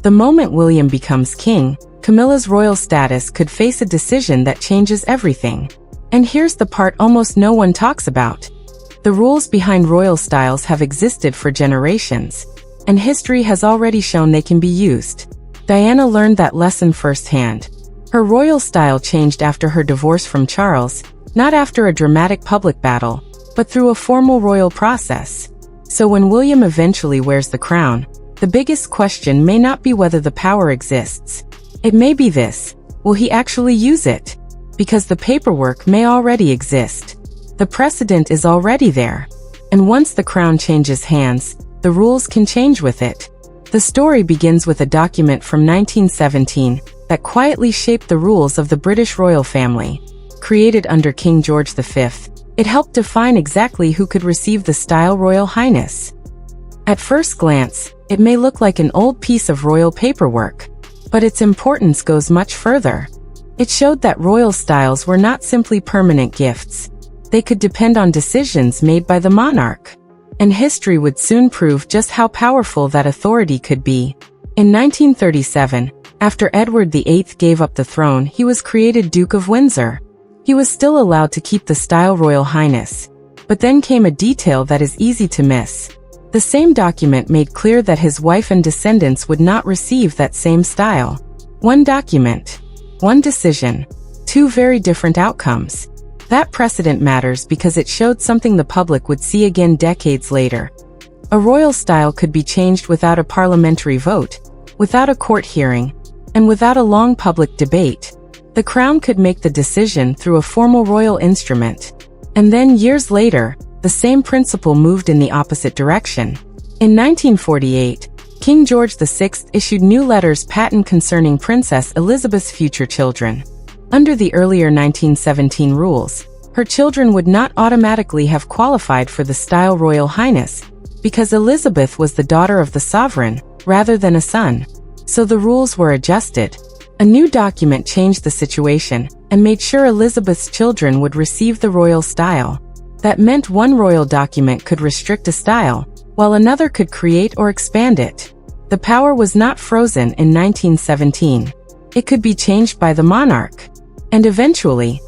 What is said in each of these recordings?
The moment William becomes king, Camilla's royal status could face a decision that changes everything. And here's the part almost no one talks about. The rules behind royal styles have existed for generations, and history has already shown they can be used. Diana learned that lesson firsthand. Her royal style changed after her divorce from Charles, not after a dramatic public battle, but through a formal royal process. So when William eventually wears the crown, the biggest question may not be whether the power exists. It may be this: will he actually use it? Because the paperwork may already exist. The precedent is already there. And once the crown changes hands, the rules can change with it. The story begins with a document from 1917 that quietly shaped the rules of the British royal family. Created under King George V, it helped define exactly who could receive the style Royal Highness. At first glance, it may look like an old piece of royal paperwork, but its importance goes much further. It showed that royal styles were not simply permanent gifts. They could depend on decisions made by the monarch. And history would soon prove just how powerful that authority could be. In 1937, after Edward VIII gave up the throne, he was created Duke of Windsor. He was still allowed to keep the style Royal Highness. But then came a detail that is easy to miss. The same document made clear that his wife and descendants would not receive that same style. One document, one decision, two very different outcomes. That precedent matters because it showed something the public would see again decades later. A royal style could be changed without a parliamentary vote, without a court hearing, and without a long public debate. The crown could make the decision through a formal royal instrument. And then years later, the same principle moved in the opposite direction. In 1948, King George VI issued new letters patent concerning Princess Elizabeth's future children. Under the earlier 1917 rules, her children would not automatically have qualified for the style Royal Highness, because Elizabeth was the daughter of the sovereign, rather than a son. So the rules were adjusted. A new document changed the situation, and made sure Elizabeth's children would receive the royal style. That meant one royal document could restrict a style, while another could create or expand it. The power was not frozen in 1917. It could be changed by the monarch. And eventually,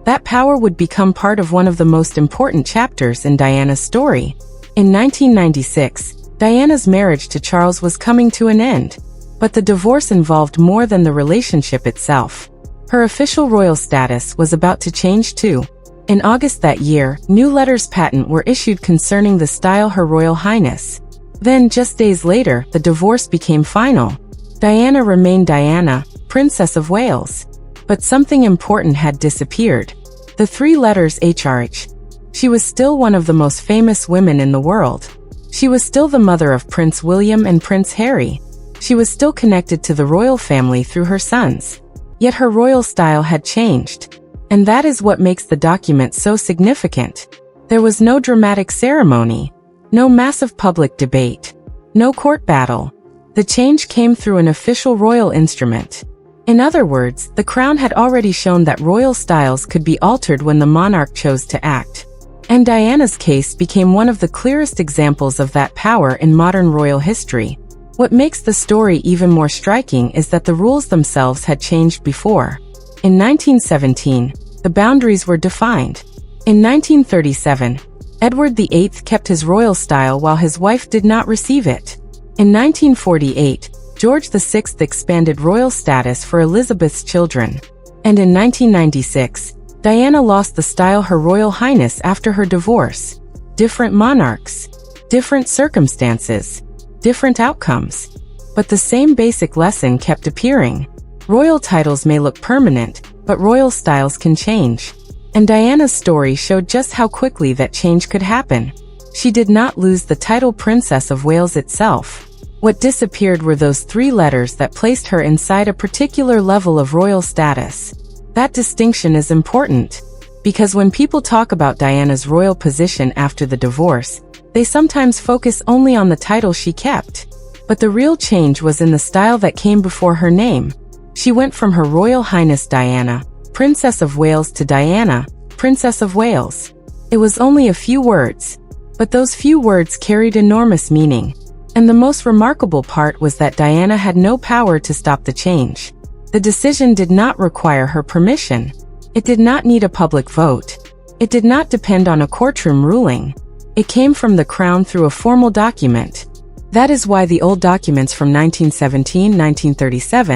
that power would become part of one of the most important chapters in Diana's story. In 1996, Diana's marriage to Charles was coming to an end. But the divorce involved more than the relationship itself. Her official royal status was about to change too. In August that year, new letters patent were issued concerning the style Her Royal Highness. Then, just days later, the divorce became final. Diana remained Diana, Princess of Wales. But something important had disappeared. The three letters HRH. She was still one of the most famous women in the world. She was still the mother of Prince William and Prince Harry. She was still connected to the royal family through her sons. Yet her royal style had changed. And that is what makes the document so significant. There was no dramatic ceremony, no massive public debate, no court battle. The change came through an official royal instrument. In other words, the crown had already shown that royal styles could be altered when the monarch chose to act. And Diana's case became one of the clearest examples of that power in modern royal history. What makes the story even more striking is that the rules themselves had changed before. In 1917, the boundaries were defined. In 1937, Edward VIII kept his royal style while his wife did not receive it. In 1948, George VI expanded royal status for Elizabeth's children. And in 1996, Diana lost the style Her Royal Highness after her divorce. Different monarchs, different circumstances, different outcomes. But the same basic lesson kept appearing. Royal titles may look permanent, but royal styles can change. And Diana's story showed just how quickly that change could happen. She did not lose the title Princess of Wales itself. What disappeared were those three letters that placed her inside a particular level of royal status. That distinction is important, because when people talk about Diana's royal position after the divorce, they sometimes focus only on the title she kept. But the real change was in the style that came before her name. She went from Her Royal Highness Diana, Princess of Wales, to Diana, Princess of Wales. It was only a few words, but those few words carried enormous meaning. And the most remarkable part was that Diana had no power to stop the change. The decision did not require her permission. It did not need a public vote. It did not depend on a courtroom ruling. It came from the crown through a formal document. That is why the old documents from 1917, 1937,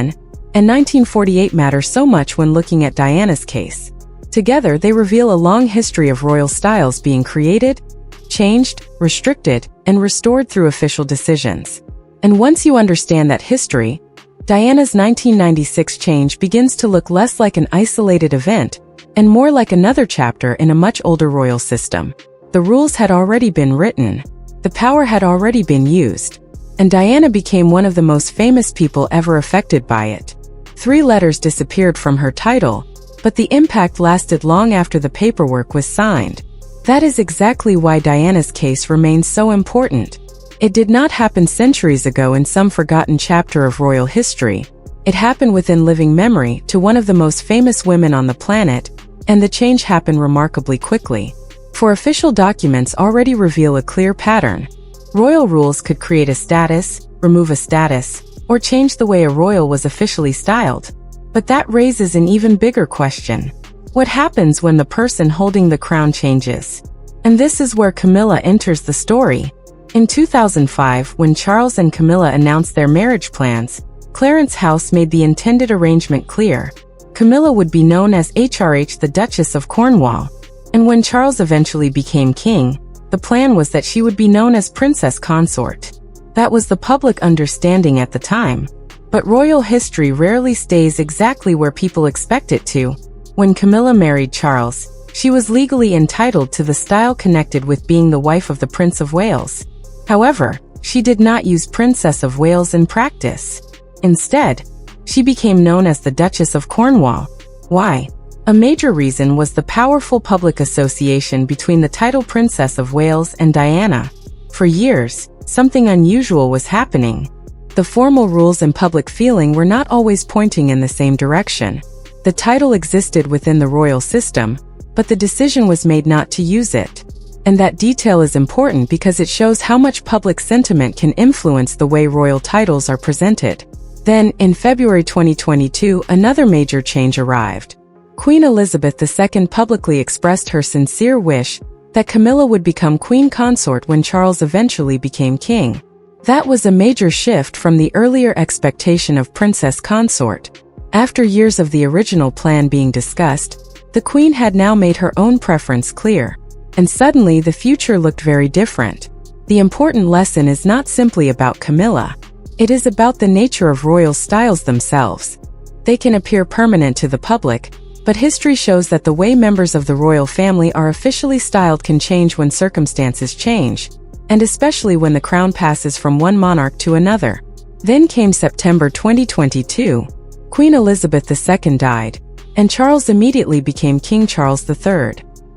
and 1948 matter so much when looking at Diana's case. Together, they reveal a long history of royal styles being created, changed, restricted, and restored through official decisions. And once you understand that history, Diana's 1996 change begins to look less like an isolated event and more like another chapter in a much older royal system. The rules had already been written, the power had already been used, and Diana became one of the most famous people ever affected by it. 3 letters disappeared from her title, but the impact lasted long after the paperwork was signed. That is exactly why Diana's case remains so important. It did not happen centuries ago in some forgotten chapter of royal history. It happened within living memory to one of the most famous women on the planet, and the change happened remarkably quickly. For official documents already reveal a clear pattern. Royal rules could create a status, remove a status, or change the way a royal was officially styled. But that raises an even bigger question. What happens when the person holding the crown changes? And this is where Camilla enters the story. In 2005, when Charles and Camilla announced their marriage plans, Clarence House made the intended arrangement clear. Camilla would be known as HRH, the Duchess of Cornwall. And when Charles eventually became king, the plan was that she would be known as Princess Consort. That was the public understanding at the time. But royal history rarely stays exactly where people expect it to. When Camilla married Charles, she was legally entitled to the style connected with being the wife of the Prince of Wales. However, she did not use Princess of Wales in practice. Instead, she became known as the Duchess of Cornwall. Why? A major reason was the powerful public association between the title Princess of Wales and Diana. For years, something unusual was happening. The formal rules and public feeling were not always pointing in the same direction. The title existed within the royal system, but the decision was made not to use it. And that detail is important because it shows how much public sentiment can influence the way royal titles are presented. Then, in February 2022, another major change arrived. Queen Elizabeth II publicly expressed her sincere wish that Camilla would become queen consort when Charles eventually became king. That was a major shift from the earlier expectation of princess consort. After years of the original plan being discussed, the queen had now made her own preference clear. And suddenly the future looked very different. The important lesson is not simply about Camilla. It is about the nature of royal styles themselves. They can appear permanent to the public, but history shows that the way members of the royal family are officially styled can change when circumstances change, and especially when the crown passes from one monarch to another. Then came September 2022. Queen Elizabeth II died, and Charles immediately became King Charles III.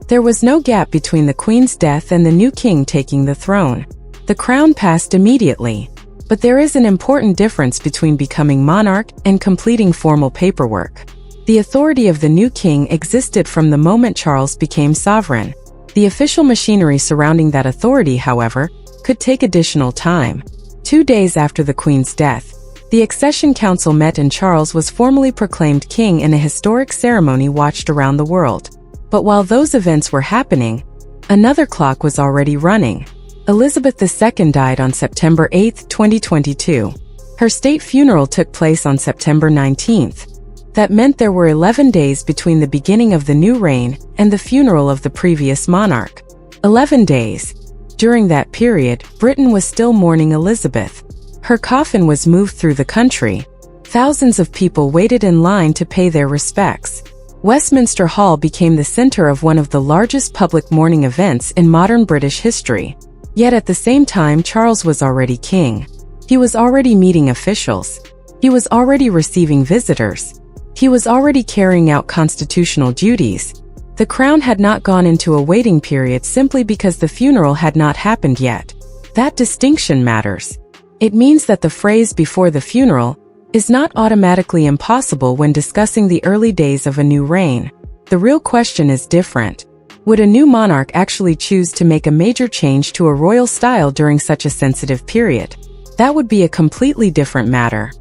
There was no gap between the Queen's death and the new king taking the throne. The crown passed immediately. But there is an important difference between becoming monarch and completing formal paperwork. The authority of the new king existed from the moment Charles became sovereign. The official machinery surrounding that authority, however, could take additional time. 2 days after the Queen's death, the Accession Council met and Charles was formally proclaimed king in a historic ceremony watched around the world. But while those events were happening, another clock was already running. Elizabeth II died on September 8, 2022. Her state funeral took place on September 19th. That meant there were 11 days between the beginning of the new reign and the funeral of the previous monarch. 11 days. During that period, Britain was still mourning Elizabeth. Her coffin was moved through the country. Thousands of people waited in line to pay their respects. Westminster Hall became the center of one of the largest public mourning events in modern British history. Yet at the same time, Charles was already king. He was already meeting officials. He was already receiving visitors. He was already carrying out constitutional duties. The crown had not gone into a waiting period simply because the funeral had not happened yet. That distinction matters. It means that the phrase "before the funeral" is not automatically impossible when discussing the early days of a new reign. The real question is different. Would a new monarch actually choose to make a major change to a royal style during such a sensitive period? That would be a completely different matter.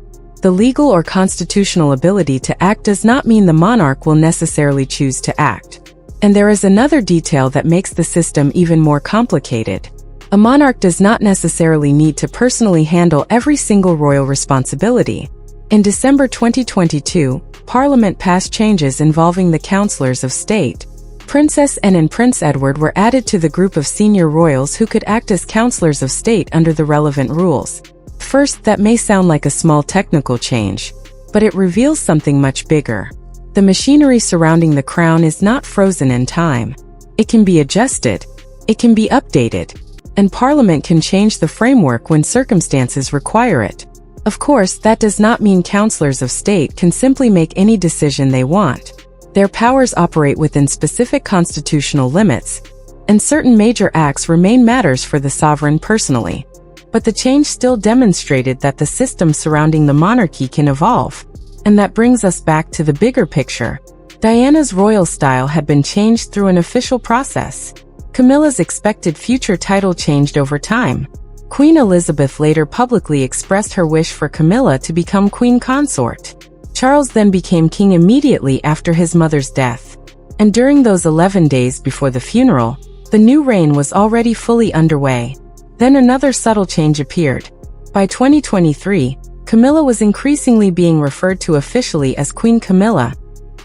The legal or constitutional ability to act does not mean the monarch will necessarily choose to act. And there is another detail that makes the system even more complicated. A monarch does not necessarily need to personally handle every single royal responsibility. In December 2022, Parliament passed changes involving the Councillors of State. Princess Anne and Prince Edward were added to the group of senior royals who could act as Councillors of State under the relevant rules. First, that may sound like a small technical change, but it reveals something much bigger. The machinery surrounding the crown is not frozen in time. It can be adjusted, it can be updated, and Parliament can change the framework when circumstances require it. Of course, that does not mean Councillors of State can simply make any decision they want. Their powers operate within specific constitutional limits, and certain major acts remain matters for the sovereign personally. But the change still demonstrated that the system surrounding the monarchy can evolve. And that brings us back to the bigger picture. Diana's royal style had been changed through an official process. Camilla's expected future title changed over time. Queen Elizabeth later publicly expressed her wish for Camilla to become queen consort. Charles then became king immediately after his mother's death. And during those 11 days before the funeral, the new reign was already fully underway. Then another subtle change appeared. By 2023, Camilla was increasingly being referred to officially as Queen Camilla,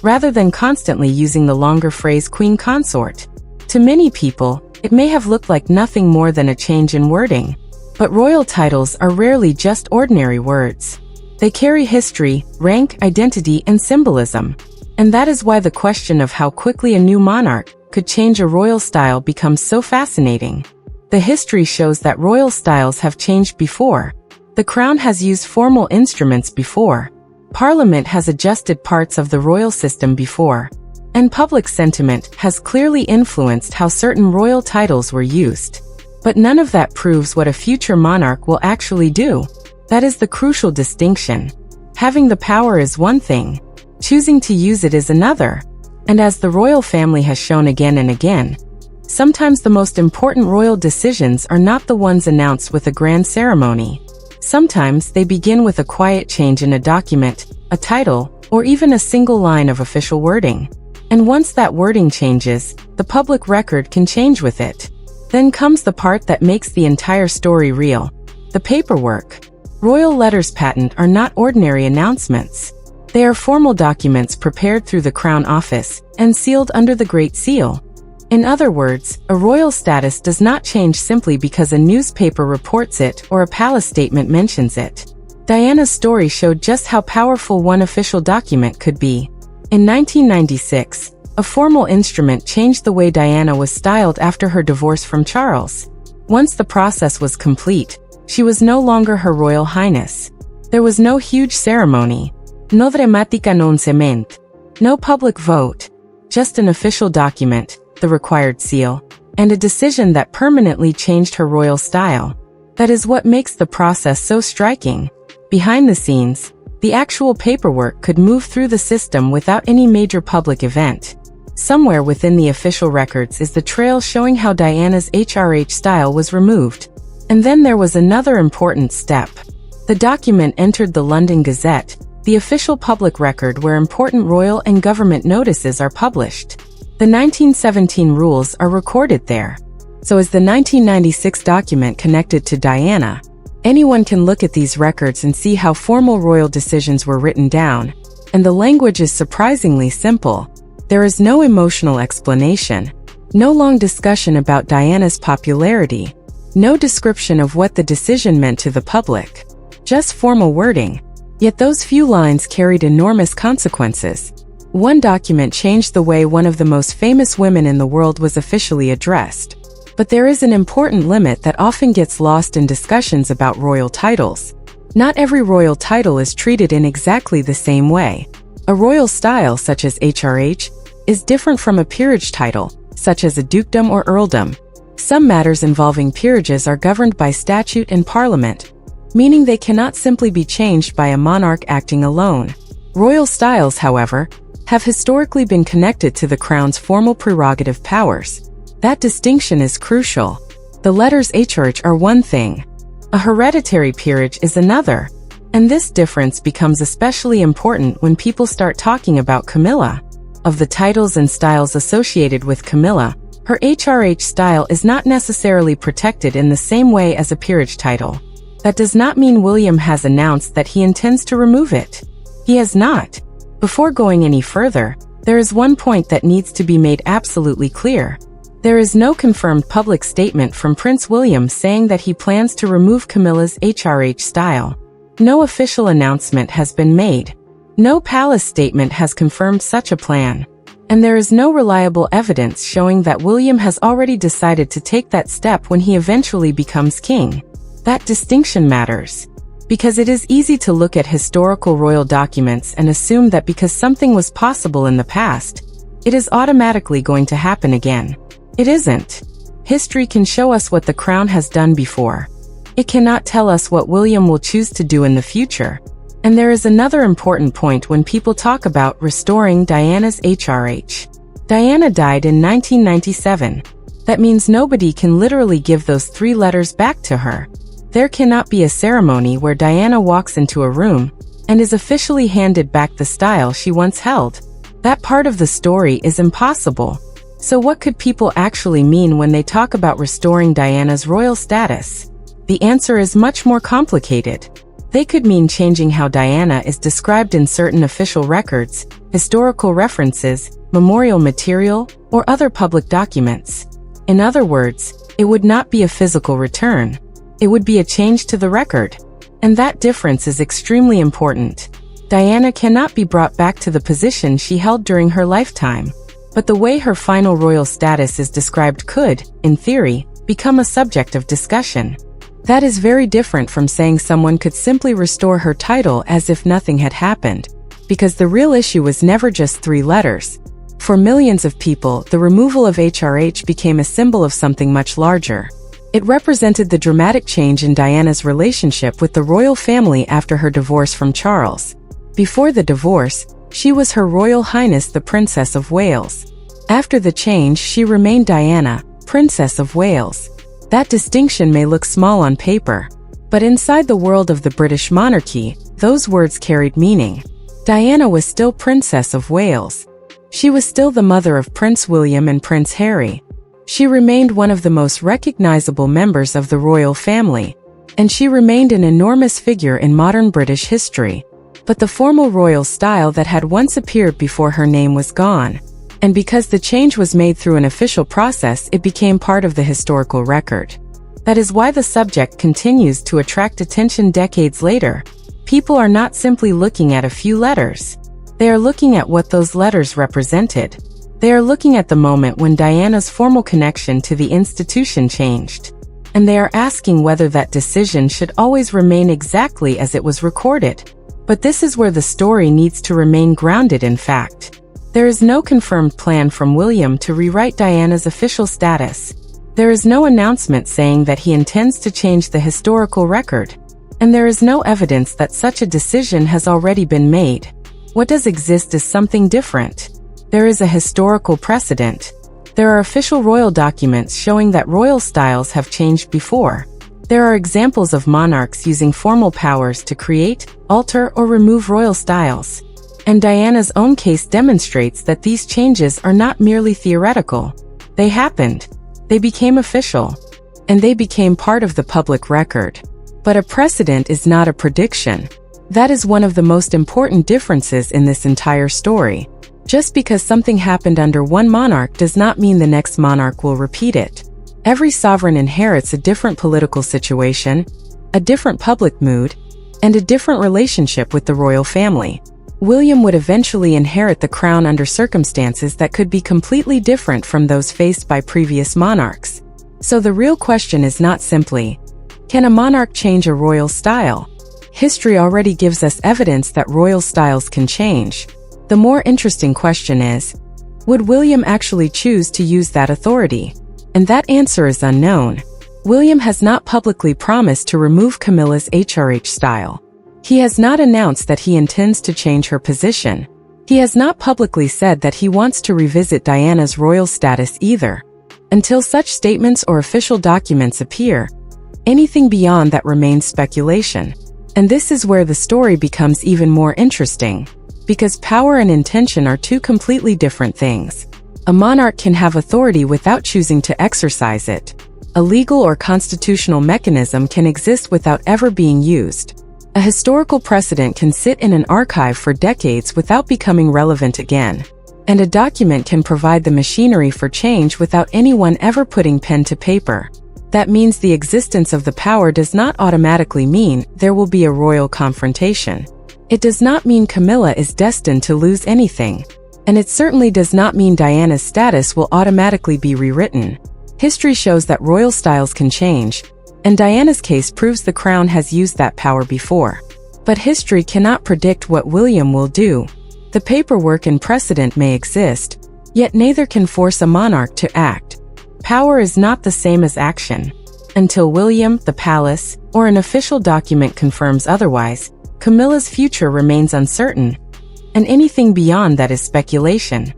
rather than constantly using the longer phrase Queen Consort. To many people, it may have looked like nothing more than a change in wording. But royal titles are rarely just ordinary words. They carry history, rank, identity, and symbolism. And that is why the question of how quickly a new monarch could change a royal style becomes so fascinating. The history shows that royal styles have changed before. The crown has used formal instruments before. Parliament has adjusted parts of the royal system before. And public sentiment has clearly influenced how certain royal titles were used. But none of that proves what a future monarch will actually do. That is the crucial distinction. Having the power is one thing. Choosing to use it is another. And as the royal family has shown again and again, sometimes the most important royal decisions are not the ones announced with a grand ceremony. Sometimes they begin with a quiet change in a document, a title, or even a single line of official wording. And once that wording changes, the public record can change with it. Then comes the part that makes the entire story real. The paperwork. Royal letters patent are not ordinary announcements. They are formal documents prepared through the Crown Office and sealed under the Great Seal. In other words, a royal status does not change simply because a newspaper reports it or a palace statement mentions it. Diana's story showed just how powerful one official document could be. In 1996, a formal instrument changed the way Diana was styled after her divorce from Charles. Once the process was complete, she was no longer Her Royal Highness. There was no huge ceremony, no dramática announcement, no public vote, just an official document, the required seal, and a decision that permanently changed her royal style. That is what makes the process so striking. Behind the scenes, the actual paperwork could move through the system without any major public event. Somewhere within the official records is the trail showing how Diana's HRH style was removed. And then there was another important step. The document entered the London Gazette, the official public record where important royal and government notices are published. The 1917 rules are recorded there. So is the 1996 document connected to Diana? Anyone can look at these records and see how formal royal decisions were written down. And the language is surprisingly simple. There is no emotional explanation, no long discussion about Diana's popularity, no description of what the decision meant to the public, just formal wording. Yet those few lines carried enormous consequences. One document changed the way one of the most famous women in the world was officially addressed. But there is an important limit that often gets lost in discussions about royal titles. Not every royal title is treated in exactly the same way. A royal style, such as HRH, is different from a peerage title, such as a dukedom or earldom. Some matters involving peerages are governed by statute and parliament, meaning they cannot simply be changed by a monarch acting alone. Royal styles, however, have historically been connected to the crown's formal prerogative powers. That distinction is crucial. The letters HRH are one thing, A hereditary peerage is another. And this difference becomes especially important when people start talking about Camilla. Of the titles and styles associated with Camilla, her HRH style is not necessarily protected in the same way as a peerage title. That does not mean William has announced that he intends to remove it. He has not. Before going any further, there is one point that needs to be made absolutely clear. There is no confirmed public statement from Prince William saying that he plans to remove Camilla's HRH style. No official announcement has been made. No palace statement has confirmed such a plan. And there is no reliable evidence showing that William has already decided to take that step when he eventually becomes king. That distinction matters. Because it is easy to look at historical royal documents and assume that because something was possible in the past, it is automatically going to happen again. It isn't. History can show us what the crown has done before. It cannot tell us what William will choose to do in the future. And there is another important point when people talk about restoring Diana's HRH. Diana died in 1997. That means nobody can literally give those 3 letters back to her. There cannot be a ceremony where Diana walks into a room and is officially handed back the style she once held. That part of the story is impossible. So what could people actually mean when they talk about restoring Diana's royal status? The answer is much more complicated. They could mean changing how Diana is described in certain official records, historical references, memorial material, or other public documents. In other words, it would not be a physical return. It would be a change to the record. And that difference is extremely important. Diana cannot be brought back to the position she held during her lifetime. But the way her final royal status is described could, in theory, become a subject of discussion. That is very different from saying someone could simply restore her title as if nothing had happened, because the real issue was never just 3 letters. For millions of people, the removal of HRH became a symbol of something much larger. It represented the dramatic change in Diana's relationship with the royal family after her divorce from Charles. Before the divorce, she was Her Royal Highness the Princess of Wales. After the change, she remained Diana, Princess of Wales. That distinction may look small on paper, but inside the world of the British monarchy, those words carried meaning. Diana was still Princess of Wales. She was still the mother of Prince William and Prince Harry. She remained one of the most recognizable members of the royal family, and she remained an enormous figure in modern British history. But the formal royal style that had once appeared before her name was gone. And because the change was made through an official process, it became part of the historical record. That is why the subject continues to attract attention decades later. People are not simply looking at a few letters. They are looking at what those letters represented. They are looking at the moment when Diana's formal connection to the institution changed. And they are asking whether that decision should always remain exactly as it was recorded. But this is where the story needs to remain grounded in fact. There is no confirmed plan from William to rewrite Diana's official status. There is no announcement saying that he intends to change the historical record. And there is no evidence that such a decision has already been made. What does exist is something different. There is a historical precedent. There are official royal documents showing that royal styles have changed before. There are examples of monarchs using formal powers to create, alter, or remove royal styles. And Diana's own case demonstrates that these changes are not merely theoretical. They happened. They became official. And they became part of the public record. But a precedent is not a prediction. That is one of the most important differences in this entire story. Just because something happened under one monarch does not mean the next monarch will repeat it. Every sovereign inherits a different political situation, a different public mood, and a different relationship with the royal family. William would eventually inherit the crown under circumstances that could be completely different from those faced by previous monarchs. So the real question is not simply, can a monarch change a royal style? History already gives us evidence that royal styles can change. The more interesting question is, would William actually choose to use that authority? And that answer is unknown. William has not publicly promised to remove Camilla's HRH style. He has not announced that he intends to change her position. He has not publicly said that he wants to revisit Diana's royal status either. Until such statements or official documents appear, Anything beyond that remains speculation. And this is where the story becomes even more interesting, because power and intention are two completely different things. A monarch can have authority without choosing to exercise it. A legal or constitutional mechanism can exist without ever being used. A historical precedent can sit in an archive for decades without becoming relevant again. And a document can provide the machinery for change without anyone ever putting pen to paper. That means the existence of the power does not automatically mean there will be a royal confrontation. It does not mean Camilla is destined to lose anything. And it certainly does not mean Diana's status will automatically be rewritten. History shows that royal styles can change, and Diana's case proves the crown has used that power before. But history cannot predict what William will do. The paperwork and precedent may exist, yet neither can force a monarch to act. Power is not the same as action. Until William, the palace, or an official document confirms otherwise, Camilla's future remains uncertain, and anything beyond that is speculation.